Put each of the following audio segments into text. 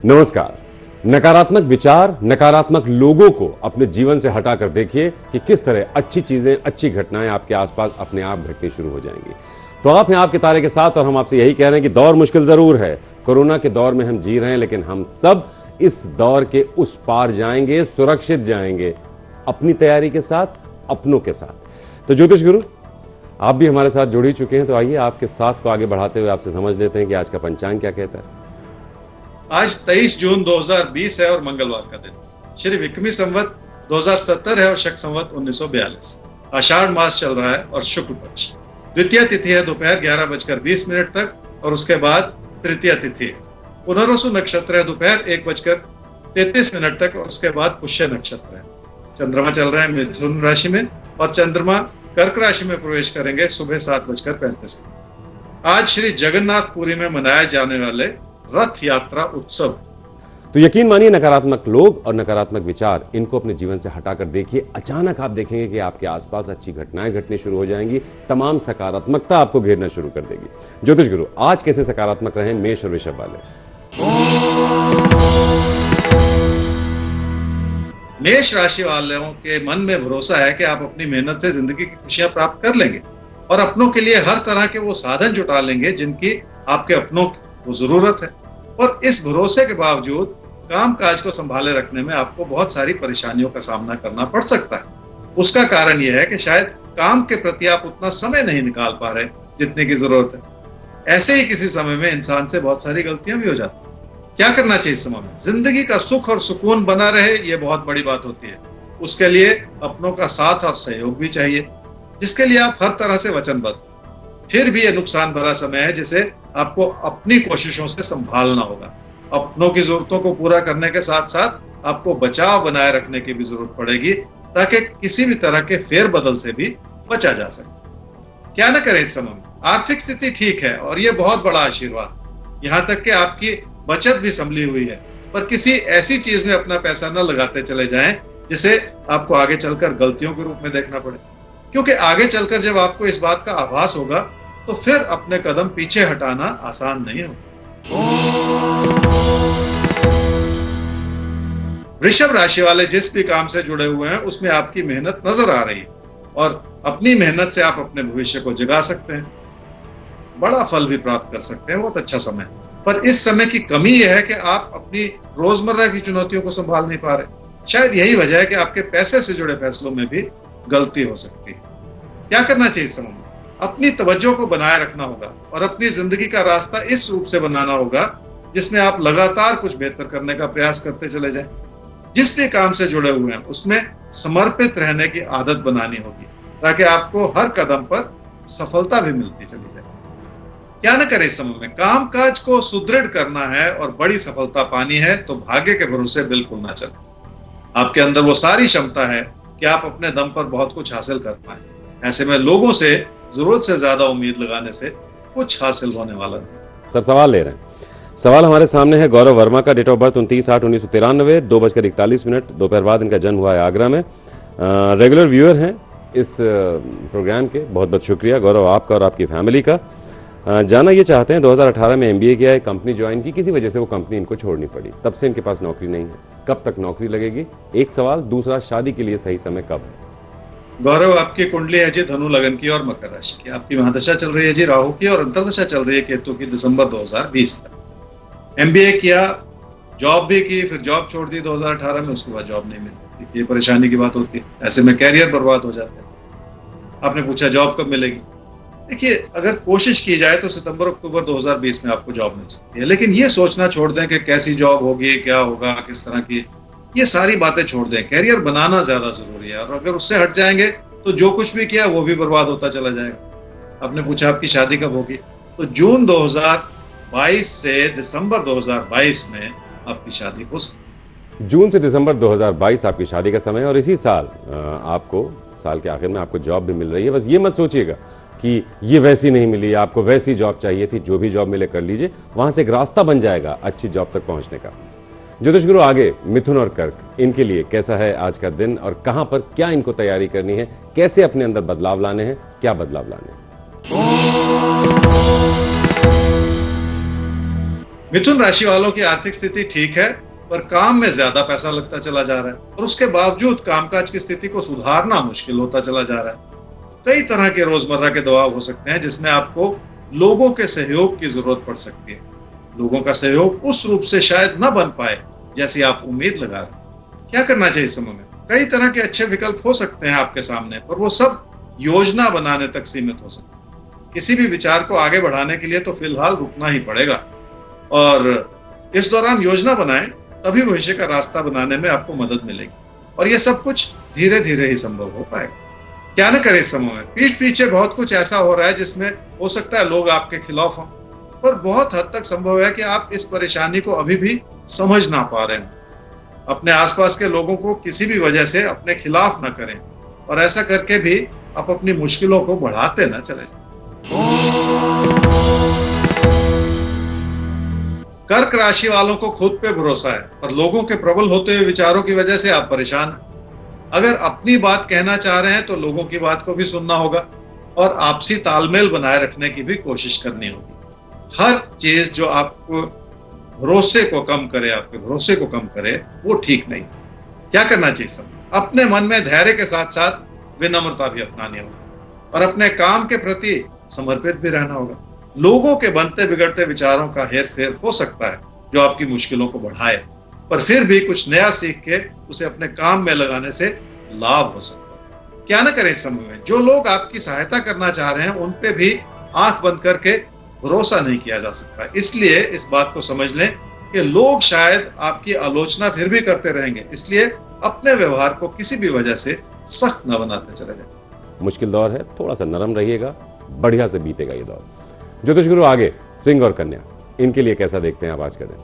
नमस्कार। नकारात्मक विचार, नकारात्मक लोगों को अपने जीवन से हटाकर देखिए कि किस तरह अच्छी चीजें, अच्छी घटनाएं आपके आसपास अपने आप घटनी शुरू हो जाएंगी। तो आप हैं आपके तारे के साथ और हम आपसे यही कह रहे हैं कि दौर मुश्किल जरूर है, कोरोना के दौर में हम जी रहे हैं, लेकिन हम सब इस दौर के उस पार जाएंगे, सुरक्षित जाएंगे, अपनी तैयारी के साथ, अपनों के साथ। तो ज्योतिष गुरु आप भी हमारे साथ जुड़ ही चुके हैं, तो आइए आपके साथ को आगे बढ़ाते हुए आपसे समझ लेते हैं कि आज का पंचांग क्या कहता है। आज 23 जून 2020 है और मंगलवार का दिन। श्री विक्रमी संवत 2070 है और शक संवत 1942। आषाढ़ मास चल रहा है और शुक्ल पक्ष। द्वितीय तिथि है दोपहर 11:20 तक और उसके बाद तृतीय तिथि है। पुनर्वसु नक्षत्र है दोपहर 1:33 तक और उसके बाद पुष्य नक्षत्र है। चंद्रमा चल रहे हैं मिथुन राशि में और चंद्रमा कर्क राशि में प्रवेश करेंगे सुबह 7:35। आज श्री जगन्नाथपुरी में मनाए जाने वाले रथ यात्रा उत्सव। तो यकीन मानिए, नकारात्मक लोग और नकारात्मक विचार, इनको अपने जीवन से हटाकर देखिए। अचानक आप देखेंगे कि आपके आसपास अच्छी घटनाएं घटनी शुरू हो जाएंगी, तमाम सकारात्मकता आपको घेरना शुरू कर देगी। ज्योतिष गुरु आज कैसे सकारात्मक रहें मेष और वृषभ वाले? मेष राशि वालों के मन में भरोसा है कि आप अपनी मेहनत से जिंदगी की खुशियां प्राप्त कर लेंगे और अपनों के लिए हर तरह के वो साधन जुटा लेंगे जिनकी आपके अपनों को जरूरत है। और इस भरोसे के बावजूद काम काज को संभाले रखने में आपको बहुत सारी परेशानियों का सामना करना पड़ सकता है। उसका कारण यह है कि शायद काम के प्रति आप उतना समय नहीं निकाल पा रहे जितने की जरूरत है। ऐसे ही किसी समय में इंसान से बहुत सारी गलतियां भी हो जाती हैं। क्या करना चाहिए इस समय में? जिंदगी का सुख और सुकून बना रहे, ये बहुत बड़ी बात होती है। उसके लिए अपनों का साथ और सहयोग भी चाहिए, जिसके लिए आप हर तरह से वचनबद्ध। फिर भी ये नुकसान भरा समय है जिसे आपको अपनी कोशिशों से संभालना होगा। अपनों की जरूरतों को पूरा करने के साथ साथ आपको बचाव बनाए रखने की भी जरूरत पड़ेगी, ताकि किसी भी तरह के फेरबदल से भी बचा जा सके। क्या न करें इस समय में? आर्थिक स्थिति ठीक है और ये बहुत बड़ा आशीर्वाद। यहाँ तक कि आपकी बचत भी संभली हुई है, पर किसी ऐसी चीज में अपना पैसा न लगाते चले जाएं जिसे आपको आगे चलकर गलतियों के रूप में देखना पड़े, क्योंकि आगे चलकर जब आपको इस बात का आभास होगा तो फिर अपने कदम पीछे हटाना आसान नहीं होगा। वृषभ राशि वाले जिस भी काम से जुड़े हुए हैं उसमें आपकी मेहनत नजर आ रही है और अपनी मेहनत से आप अपने भविष्य को जगा सकते हैं, बड़ा फल भी प्राप्त कर सकते हैं। बहुत अच्छा समय है, पर इस समय की कमी यह है कि आप अपनी रोजमर्रा की चुनौतियों को संभाल नहीं पा रहे। शायद यही वजह है कि आपके पैसे से जुड़े फैसलों में भी गलती हो सकती है। क्या करना चाहिए इस समय में? अपनी तवज्जो को बनाए रखना होगा और अपनी जिंदगी का रास्ता इस रूप से बनाना होगा जिसमें आप लगातार कुछ बेहतर करने का प्रयास करते चले जाएं। जिस भी काम से जुड़े हुए हैं उसमें समर्पित रहने की आदत बनानी होगी, ताकि आपको हर कदम पर सफलता भी मिलती चली जाए। क्या न करें इस समय में? काम काज को सुदृढ़ करना है और बड़ी सफलता पानी है तो भाग्य के भरोसे बिल्कुल ना चले। आपके अंदर वो सारी क्षमता है कि आप अपने दम पर बहुत कुछ हासिल कर पाए। ऐसे में लोगों से जरूरत से ज्यादा उम्मीद लगाने से कुछ हासिल होने वाला नहीं। सर सवाल ले रहे हैं। सवाल हमारे सामने है गौरव वर्मा का, डेट ऑफ बर्थ 29/8/1993, 2:41 दोपहर बाद इनका जन्म हुआ है आगरा में। रेगुलर व्यूअर हैं इस प्रोग्राम के, बहुत बहुत शुक्रिया गौरव आपका और आपकी फैमिली का। जाना ये चाहते हैं 2018 में MBA किया है, कंपनी ज्वाइन की, किसी वजह से वो कंपनी इनको छोड़नी पड़ी, तब से इनके पास नौकरी नहीं है। कब तक नौकरी लगेगी? एक सवाल। दूसरा, शादी के लिए सही समय कब है? गौरव, आपकी कुंडली है जी धनु लगन की और मकर राशि की। आपकी महादशा चल रही है जी राहु की और अंतर्दशा चल रही है केतु की दिसंबर 2020 तक। MBA किया, जॉब भी की, फिर जॉब छोड़ दी 2018 में, उसके बाद जॉब नहीं मिलती। ये परेशानी की बात होती है, ऐसे में कैरियर बर्बाद हो जाता है। आपने पूछा जॉब कब मिलेगी? देखिए, अगर कोशिश की जाए तो सितंबर अक्टूबर 2020 में आपको जॉब मिल सकती है, लेकिन ये सोचना छोड़ दें कि कैसी जॉब होगी, क्या होगा, किस तरह की, ये सारी बातें छोड़ दें। कैरियर बनाना ज्यादा जरूरी है और अगर उससे हट जाएंगे तो जो कुछ भी किया वो भी बर्बाद होता चला जाएगा। आपने पूछा आपकी शादी कब होगी, तो जून 2022 से दिसंबर 2022 में आपकी शादी हो सकती है। जून से दिसंबर 2022 आपकी शादी का समय है और इसी साल आपको, साल के आखिर में आपको जॉब भी मिल रही है। बस ये मत सोचिएगा कि ये वैसी नहीं मिली, आपको वैसी जॉब चाहिए थी। जो भी जॉब मिले कर लीजिए, वहां से एक रास्ता बन जाएगा अच्छी जॉब तक पहुंचने का। ज्योतिष गुरु आगे मिथुन और कर्क, इनके लिए कैसा है आज का दिन और कहां पर क्या इनको तैयारी करनी है, कैसे अपने अंदर बदलाव लाने हैं, क्या बदलाव लाने हैं? मिथुन राशि वालों की आर्थिक स्थिति ठीक है, पर काम में ज्यादा पैसा लगता चला जा रहा है और उसके बावजूद कामकाज की स्थिति को सुधारना मुश्किल होता चला जा रहा है। कई तरह के रोजमर्रा के दबाव हो सकते हैं जिसमें आपको लोगों के सहयोग की जरूरत पड़ सकती है। लोगों का सहयोग उस रूप से शायद न बन पाए जैसी आप उम्मीद लगा रहे। क्या करना चाहिए इस समय में? कई तरह के अच्छे विकल्प हो सकते हैं आपके सामने, पर वो सब योजना बनाने तक सीमित हो सकते हैं। किसी भी विचार को आगे बढ़ाने के लिए तो फिलहाल रुकना ही पड़ेगा और इस दौरान योजना बनाएं, तभी भविष्य का रास्ता बनाने में आपको मदद मिलेगी और ये सब कुछ धीरे धीरे ही संभव हो पाएगा। क्या न करें इस समय में? पीठ पीछे बहुत कुछ ऐसा हो रहा है जिसमें हो सकता है लोग आपके खिलाफ हों, पर बहुत हद तक संभव है कि आप इस परेशानी को अभी भी समझ ना पा रहे हैं। अपने आसपास के लोगों को किसी भी वजह से अपने खिलाफ ना करें और ऐसा करके भी आप अपनी मुश्किलों को बढ़ाते ना चले जाएं। कर्क राशि वालों को खुद पे भरोसा है, पर लोगों के प्रबल होते हुए विचारों की वजह से आप परेशान हैं। अगर अपनी बात कहना चाह रहे हैं तो लोगों की बात को भी सुनना होगा और आपसी तालमेल बनाए रखने की भी कोशिश करनी होगी। हर चीज जो आपको भरोसे को कम करे, आपके भरोसे को कम करे, वो ठीक नहीं। क्या करना चाहिए सब? अपने मन में धैर्य के साथ साथ विनम्रता भी अपनानी होगी और अपने काम के प्रति समर्पित भी रहना होगा। लोगों के बनते बिगड़ते विचारों का हेर फेर हो सकता है जो आपकी मुश्किलों को बढ़ाए, पर फिर भी कुछ नया सीख के उसे अपने काम में लगाने से लाभ हो सकता है। क्या न करें इस समय में? जो लोग आपकी सहायता करना चाह रहे हैं उन पे भी आंख बंद करके भरोसा नहीं किया जा सकता। इसलिए इस बात को समझ लें कि लोग शायद आपकी आलोचना फिर भी करते रहेंगे, इसलिए अपने व्यवहार को किसी भी वजह से सख्त न बनाते चले जाए। मुश्किल दौर है, थोड़ा सा नरम रहिएगा, बढ़िया से बीतेगा ये दौर। ज्योतिष गुरु आगे सिंह और कन्या, इनके लिए कैसा देखते हैं आप आज का दिन?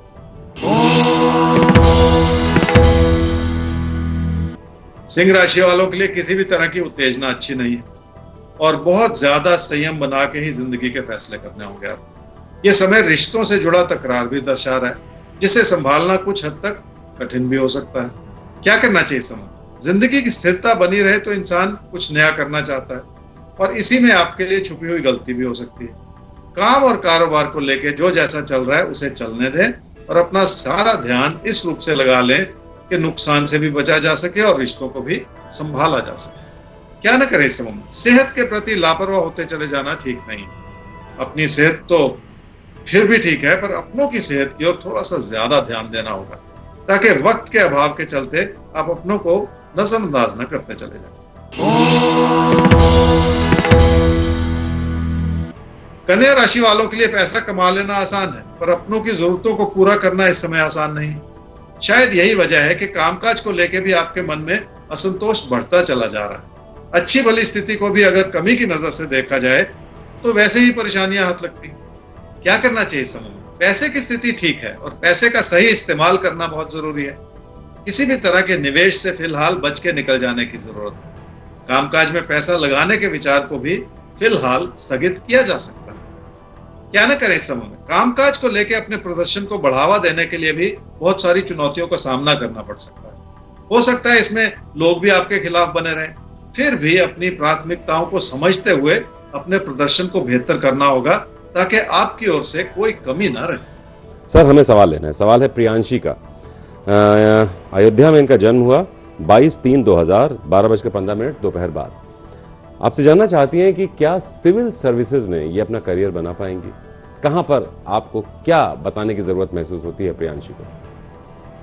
सिंह राशि वालों के लिए किसी भी तरह की उत्तेजना अच्छी नहीं है और बहुत ज्यादा संयम बना के ही जिंदगी के फैसले करने होंगे आप। ये समय रिश्तों से जुड़ा तकरार भी दर्शा रहा है, जिसे संभालना कुछ हद तक कठिन भी हो सकता है। क्या करना चाहिए इस समय? जिंदगी की स्थिरता बनी रहे तो इंसान कुछ नया करना चाहता है और इसी में आपके लिए छुपी हुई गलती भी हो सकती है। काम और कारोबार को लेकर जो जैसा चल रहा है उसे चलने दें और अपना सारा ध्यान इस रूप से लगा लें कि नुकसान से भी बचा जा सके और रिश्तों को भी संभाला जा सके। क्या न करें इस समय? सेहत के प्रति लापरवाह होते चले जाना ठीक नहीं। अपनी सेहत तो फिर भी ठीक है, पर अपनों की सेहत की ओर थोड़ा सा ज्यादा ध्यान देना होगा ताकि वक्त के अभाव के चलते आप अपनों को नजरअंदाज न करते चले जाएं। कन्या राशि वालों के लिए पैसा कमा लेना आसान है, पर अपनों की जरूरतों को पूरा करना इस समय आसान नहीं। शायद यही वजह है कि कामकाज को लेकर भी आपके मन में असंतोष बढ़ता चला जा रहा है। अच्छी भली स्थिति को भी अगर कमी की नजर से देखा जाए तो वैसे ही परेशानियां हाथ लगती। क्या करना चाहिए इस समय में? पैसे की स्थिति ठीक है और पैसे का सही इस्तेमाल करना बहुत जरूरी है। किसी भी तरह के निवेश से फिलहाल बच के निकल जाने की जरूरत है। कामकाज में पैसा लगाने के विचार को भी फिलहाल स्थगित किया जा सकता है। क्या न करें इस समय में? कामकाज को लेकर अपने प्रदर्शन को बढ़ावा देने के लिए भी बहुत सारी चुनौतियों का सामना करना पड़ सकता है। हो सकता है इसमें लोग भी आपके खिलाफ बने रहें, फिर भी अपनी प्राथमिकताओं को समझते हुए अपने प्रदर्शन को बेहतर करना होगा ताकि आपकी ओर से कोई कमी ना रहे। सर, हमें सवाल लेना है। सवाल है प्रियांशी का। अयोध्या में इनका जन्म हुआ 22/3/2000 12:15 दोपहर बाद। आपसे जानना चाहती हैं कि क्या सिविल सर्विसेज में ये अपना करियर बना पाएंगी? कहां पर आपको क्या बताने की जरूरत महसूस होती है प्रियांशी को?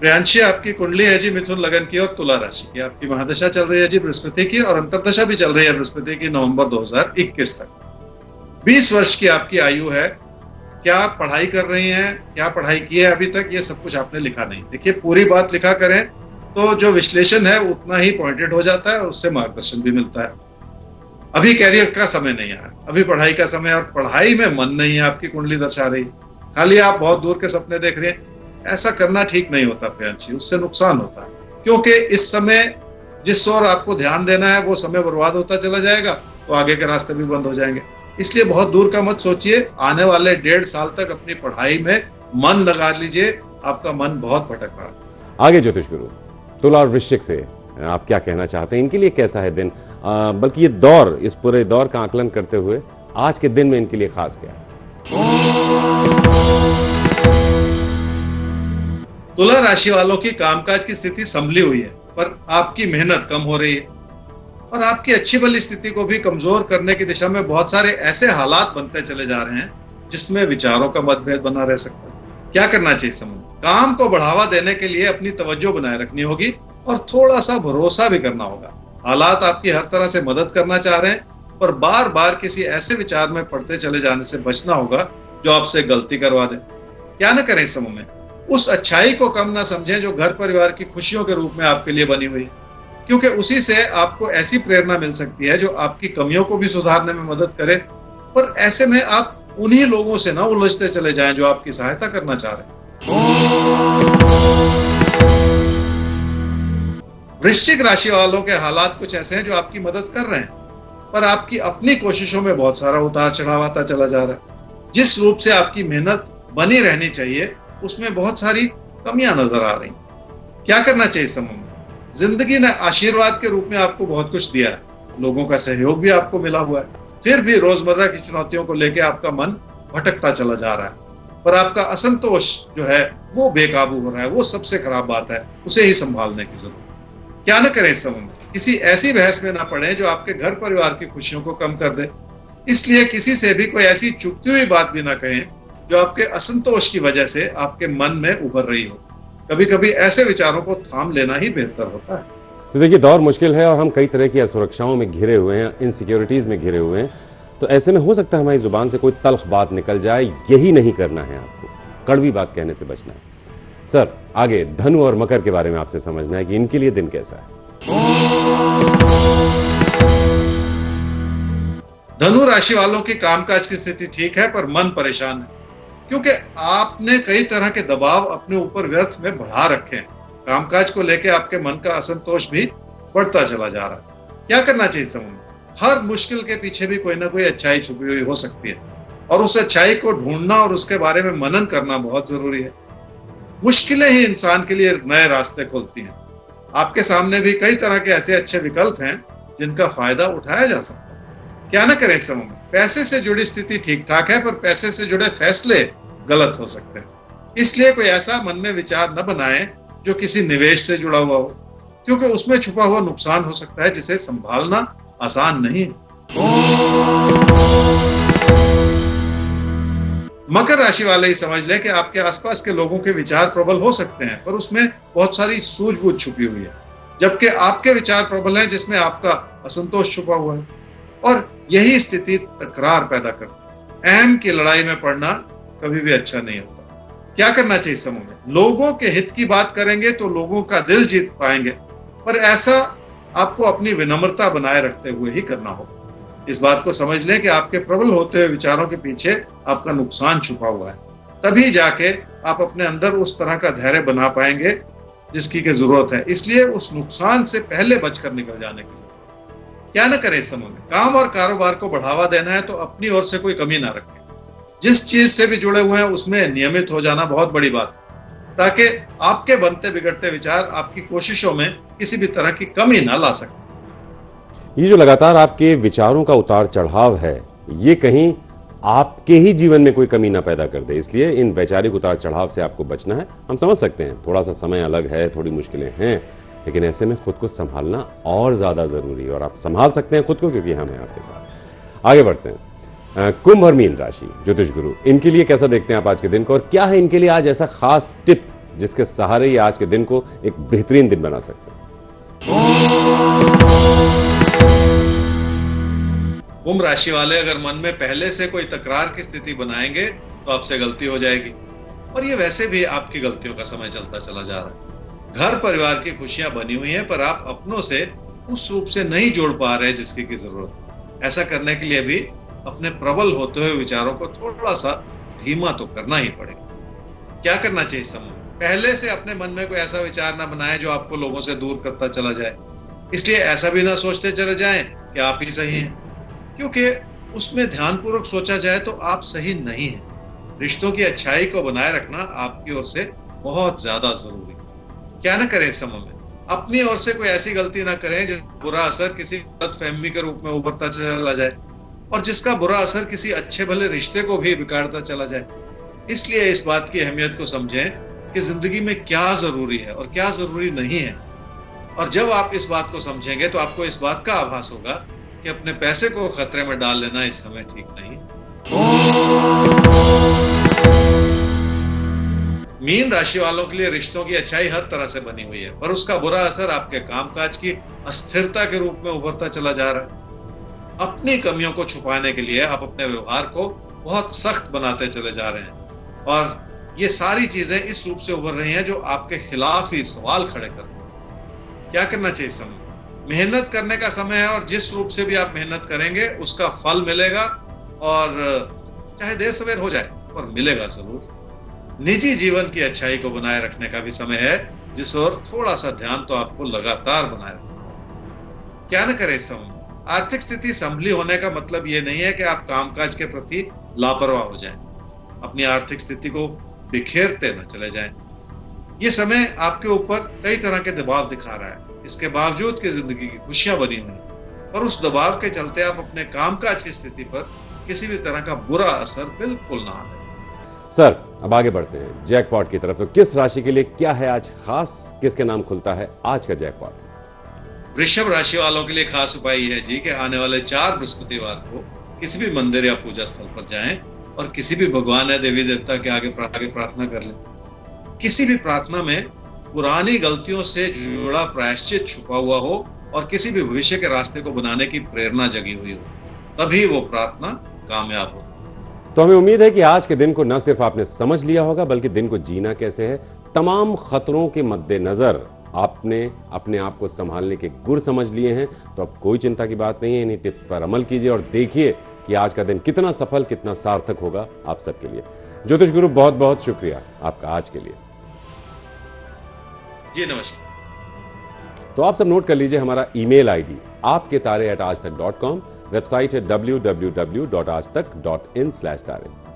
प्रियांशी, आपकी कुंडली है जी मिथुन लगन की और तुला राशि की। आपकी महादशा चल रही है जी बृहस्पति की और अंतर्दशा भी चल रही है बृहस्पति की नवंबर 2021 तक। 20 वर्ष की आपकी आयु है। क्या आप पढ़ाई कर रही हैं, क्या पढ़ाई की है अभी तक, ये सब कुछ आपने लिखा नहीं। देखिए, पूरी बात लिखा करें तो जो विश्लेषण है उतना ही पॉइंटेड हो जाता है और उससे मार्गदर्शन भी मिलता है। अभी कैरियर का समय नहीं आया, अभी पढ़ाई का समय, और पढ़ाई में मन नहीं है आपकी कुंडली दर्शा रही। खाली आप बहुत दूर के सपने देख रहे हैं। ऐसा करना ठीक नहीं होता प्रियांशी, उससे नुकसान होता है, क्योंकि इस समय जिस ओर आपको ध्यान देना है वो समय बर्बाद होता चला जाएगा तो आगे के रास्ते भी बंद हो जाएंगे। इसलिए बहुत दूर का मत सोचिए। आने वाले 1.5 साल तक अपनी पढ़ाई में मन लगा लीजिए। आपका मन बहुत भटक रहा है। आगे ज्योतिष गुरु, तुला और वृश्चिक से आप क्या कहना चाहते हैं? इनके लिए कैसा है दिन, बल्कि ये दौर, इस पूरे दौर का आकलन करते हुए आज के दिन में इनके लिए खास क्या है? तुला राशि वालों की कामकाज की स्थिति संभली हुई है, पर आपकी मेहनत कम हो रही है और आपकी अच्छी भली स्थिति को भी कमजोर करने की दिशा में बहुत सारे ऐसे हालात बनते चले जा रहे हैं जिसमें विचारों का मतभेद बना रह सकता है। क्या करना चाहिए समूह? काम को बढ़ावा देने के लिए अपनी तवज्जो बनाए रखनी होगी और थोड़ा सा भरोसा भी करना होगा। हालात आपकी हर तरह से मदद करना चाह रहे हैं, पर बार बार किसी ऐसे विचार में पड़ते चले जाने से बचना होगा जो आपसे गलती करवा दे। क्या न करें इस समूह में? उस अच्छाई को कम ना समझें जो घर परिवार की खुशियों के रूप में आपके लिए बनी हुई है, क्योंकि उसी से आपको ऐसी प्रेरणा मिल सकती है जो आपकी कमियों को भी सुधारने में मदद करे। पर ऐसे में आप उन्हीं लोगों से ना उलझते चले जाएं जो आपकी सहायता करना चाह रहे हैं। वृश्चिक राशि वालों के हालात कुछ ऐसे हैं जो आपकी मदद कर रहे हैं, पर आपकी अपनी कोशिशों में बहुत सारा उतार चढ़ाव आता चला जा रहा है। जिस रूप से आपकी मेहनत बनी रहनी चाहिए उसमें बहुत सारी कमियां नजर आ रही। क्या करना चाहिए समूह में? जिंदगी ने आशीर्वाद के रूप में आपको बहुत कुछ दिया है, लोगों का सहयोग भी आपको मिला हुआ है, फिर भी रोजमर्रा की चुनौतियों को लेकर आपका मन भटकता चला जा रहा है, पर आपका असंतोष जो है वो बेकाबू हो रहा है। वो सबसे खराब बात है, उसे ही संभालने की जरूरत है। क्या न करें इस समूह में? किसी ऐसी बहस में ना पड़े जो आपके घर परिवार की खुशियों को कम कर दे। इसलिए किसी से भी कोई ऐसी चुभती हुई बात भी ना कहें जो आपके असंतोष की वजह से आपके मन में उभर रही हो। कभी कभी ऐसे विचारों को थाम लेना ही बेहतर होता है। तो देखिए, दौर मुश्किल है और हम कई तरह की असुरक्षाओं में घिरे हुए हैं, इनसिक्योरिटीज में घिरे हुए हैं। तो ऐसे में हो सकता है हमारी जुबान से कोई तल्ख बात निकल जाए। यही नहीं करना है आपको, कड़वी बात कहने से बचना है। सर, आगे धनु और मकर के बारे में आपसे समझना है कि इनके लिए दिन कैसा है। धनु राशि वालों की कामकाज की स्थिति ठीक है, पर मन परेशान है, क्योंकि आपने कई तरह के दबाव अपने ऊपर व्यर्थ में बढ़ा रखे हैं। कामकाज को लेकर आपके मन का असंतोष भी बढ़ता चला जा रहा है। क्या करना चाहिए समूह में? हर मुश्किल के पीछे भी कोई ना कोई अच्छाई छुपी हुई हो सकती है और उस अच्छाई को ढूंढना और उसके बारे में मनन करना बहुत जरूरी है। मुश्किलें ही इंसान के लिए नए रास्ते खोलती हैं। आपके सामने भी कई तरह के ऐसे अच्छे विकल्प हैं जिनका फायदा उठाया जा सकता है। क्या न करें इस समूह में? पैसे से जुड़ी स्थिति ठीक ठाक है, पर पैसे से जुड़े फैसले गलत हो सकते हैं। इसलिए कोई ऐसा मन में विचार न बनाएं जो किसी निवेश से जुड़ा हुआ हो, क्योंकि उसमें छुपा हुआ नुकसान हो सकता है जिसे संभालना आसान नहीं है। मकर राशि वाले ही समझ लें कि आपके आसपास के लोगों के विचार प्रबल हो सकते हैं, पर उसमें बहुत सारी सूझबूझ छुपी हुई है, जबकि आपके विचार प्रबल हैं जिसमें आपका असंतोष छुपा हुआ है, और यही स्थिति तकरार पैदा करती है। अहम की लड़ाई में पड़ना कभी भी अच्छा नहीं होता। क्या करना चाहिए समूह में? लोगों के हित की बात करेंगे तो लोगों का दिल जीत पाएंगे, पर ऐसा आपको अपनी विनम्रता बनाए रखते हुए ही करना होगा। इस बात को समझ लें कि आपके प्रबल होते हुए विचारों के पीछे आपका नुकसान छुपा हुआ है। तभी जाके आप अपने अंदर उस तरह का धैर्य बना पाएंगे जिसकी की जरूरत है। इसलिए उस नुकसान से पहले बचकर निकल जाने की जरूरत। क्या न करें इस समय में? काम और कारोबार को बढ़ावा देना है तो अपनी ओर से कोई कमी ना रखें। जिस चीज से भी जुड़े हुए हैं उसमें नियमित हो जाना बहुत बड़ी बात है, ताकि आपके बनते बिगड़ते विचार आपकी कोशिशों में किसी भी तरह की कमी ना ला सके। ये जो लगातार आपके विचारों का उतार चढ़ाव है, ये कहीं आपके ही जीवन में कोई कमी ना पैदा कर दे, इसलिए इन वैचारिक उतार चढ़ाव से आपको बचना है। हम समझ सकते हैं थोड़ा सा समय अलग है, थोड़ी मुश्किलें हैं, लेकिन ऐसे में खुद को संभालना और ज्यादा जरूरी है और आप संभाल सकते हैं खुद को, क्योंकि हम हैं आपके साथ। आगे बढ़ते हैं। कुंभ और मीन राशि, ज्योतिष गुरु, इनके लिए कैसा देखते हैं आप आज के दिन को, और क्या है इनके लिए आज ऐसा खास टिप जिसके सहारे ये आज के दिन को एक बेहतरीन दिन बना सकते हैं? कुंभ राशि वाले अगर मन में पहले से कोई तकरार की स्थिति बनाएंगे तो आपसे गलती हो जाएगी, और ये वैसे भी आपकी गलतियों का समय चलता चला जा रहा है। घर परिवार की खुशियां बनी हुई हैं, पर आप अपनों से उस रूप से नहीं जोड़ पा रहे जिसकी की जरूरत। ऐसा करने के लिए भी अपने प्रबल होते हुए विचारों को थोड़ा सा धीमा तो करना ही पड़ेगा। क्या करना चाहिए समूह? पहले से अपने मन में कोई ऐसा विचार ना बनाए जो आपको लोगों से दूर करता चला जाए। इसलिए ऐसा भी ना सोचते चले जाएं कि आप ही सही हैं, क्योंकि उसमें ध्यानपूर्वक सोचा जाए तो आप सही नहीं हैं। रिश्तों की अच्छाई को बनाए रखना आपकी ओर से बहुत ज्यादा जरूरी है। क्या न करें इस समय में? अपनी ओर से कोई ऐसी गलती ना करें जिसका बुरा असर किसी गलतफहमी के रूप में उभरता चला जाए, और जिसका बुरा असर किसी अच्छे भले रिश्ते को भी बिगाड़ता चला जाए। इसलिए इस बात की अहमियत को समझें कि जिंदगी में क्या जरूरी है और क्या जरूरी नहीं है। और जब आप इस बात को समझेंगे तो आपको इस बात का आभास होगा कि अपने पैसे को खतरे में डाल लेना इस समय ठीक नहीं। मीन राशि वालों के लिए रिश्तों की अच्छाई हर तरह से बनी हुई है, पर उसका बुरा असर आपके कामकाज की अस्थिरता के रूप में उभरता चला जा रहा है। अपनी कमियों को छुपाने के लिए आप अपने व्यवहार को बहुत सख्त बनाते चले जा रहे हैं और ये सारी चीजें इस रूप से उभर रही हैं जो आपके खिलाफ ही सवाल खड़े कर रही हैं। क्या करना चाहिए इस समय? मेहनत करने का समय है और जिस रूप से भी आप मेहनत करेंगे उसका फल मिलेगा और चाहे देर सवेर हो जाए पर मिलेगा जरूर। निजी जीवन की अच्छाई को बनाए रखने का भी समय है, जिस ओर थोड़ा सा ध्यान तो आपको लगातार बनाए रखना होगा। क्या न करें इस समय? आर्थिक स्थिति संभली होने का मतलब ये नहीं है कि आप कामकाज के प्रति लापरवाह हो जाएं। अपनी आर्थिक स्थिति को बिखेरते न चले जाएं। ये समय आपके ऊपर कई तरह के दबाव दिखा रहा है, इसके बावजूद कि जिंदगी की खुशियां बनी हुई हैं, पर उस दबाव के चलते आप अपने कामकाज की स्थिति पर किसी भी तरह का बुरा असर बिल्कुल ना आने। सर, अब आगे बढ़ते हैं जैकपॉट की तरफ। तो किस राशि के लिए क्या है आज खास, किसके नाम खुलता है आज का जैकपॉट? वृषभ राशि वालों के लिए खास उपाय यह है जी कि आने वाले 4 बृहस्पतिवार को किसी भी मंदिर या पूजा स्थल पर जाएं और किसी भी भगवान या देवी देवता के आगे प्रार्थना कर लें। किसी भी प्रार्थना में पुरानी गलतियों से जुड़ा प्रायश्चित छुपा हुआ हो और किसी भी भविष्य के रास्ते को बनाने की प्रेरणा जगी हुई हो, तभी वो प्रार्थना कामयाब हो। तो हमें उम्मीद है कि आज के दिन को न सिर्फ आपने समझ लिया होगा, बल्कि दिन को जीना कैसे है, तमाम खतरों के मद्देनजर आपने अपने आप को संभालने के गुर समझ लिए हैं। तो अब कोई चिंता की बात नहीं है, इन्हीं टिप्स पर अमल कीजिए और देखिए कि आज का दिन कितना सफल, कितना सार्थक होगा आप सबके लिए। ज्योतिष गुरु, बहुत बहुत शुक्रिया आपका आज के लिए। जी नमस्कार। तो आप सब नोट कर लीजिए हमारा ईमेल आईडी आपके तारे@aajtak.com, वेबसाइट है www.aajtak.in/tare।